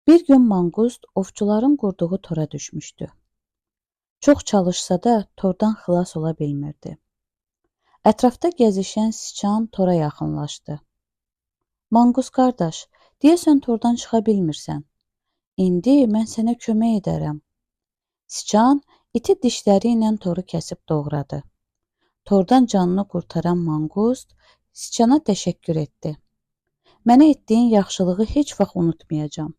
Bir gün manqust ovçuların qurduğu tora düşmüşdü. Çox çalışsa da tordan xilas ola bilmirdi. Ətrafda gəzişən siçan tora yaxınlaşdı. Manqust qardaş, deyəsən tordan çıxa bilmirsən. İndi mən sənə kömək edərəm. Siçan iti dişləri ilə toru kəsib doğradı. Tordan canını qurtaran manqust siçana təşəkkür etdi. Mənə etdiyin yaxşılığı heç vaxt unutmayacağam.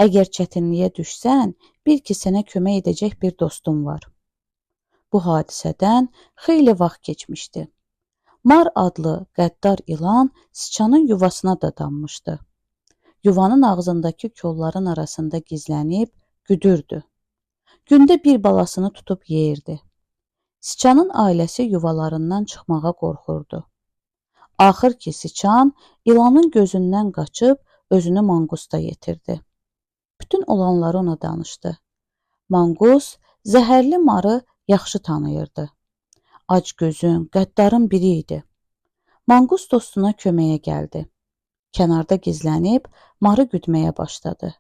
Əgər çətinliyə düşsən, bil ki, sənə kömək edəcək bir dostum var. Bu hadisədən xeyli vaxt keçmişdi. Mar adlı qəddar ilan siçanın yuvasına dadanmışdı. Yuvanın ağzındakı kolların arasında gizlənib güdürdü. Gündə bir balasını tutub yeyirdi. Siçanın ailəsi yuvalarından çıxmağa qorxurdu. Axır ki, siçan ilanın gözündən qaçıb özünü manqusta yetirdi. Bütün olanları ona danışdı. Manqust zəhərli marı yaxşı tanıyırdı. Acgözün, qəddarın biri idi. Manqust dostuna köməyə gəldi. Kənarda gizlənib marı güdməyə başladı.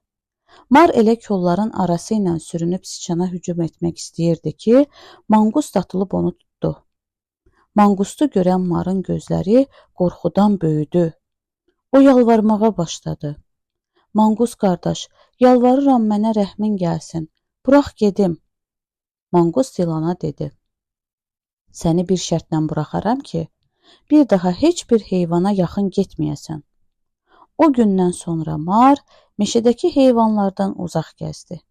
Mar elə kolların arası ilə sürünüb siçana hücum etmək istəyirdi ki, manqust atılıb onu tutdu. Manqustu görən marın gözləri qorxudan böyüdü. O yalvarmağa başladı. Manqust qardaş, yalvarıram mənə rəhmin gəlsin. Burax gedim. Manqust ilana dedi. Səni bir şərtlə buraxaram ki, bir daha heç bir heyvana yaxın getməyəsən. O gündən sonra mar meşədəki heyvanlardan uzaq gəzdi.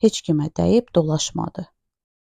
Heç kimə dəyib dolaşmadı.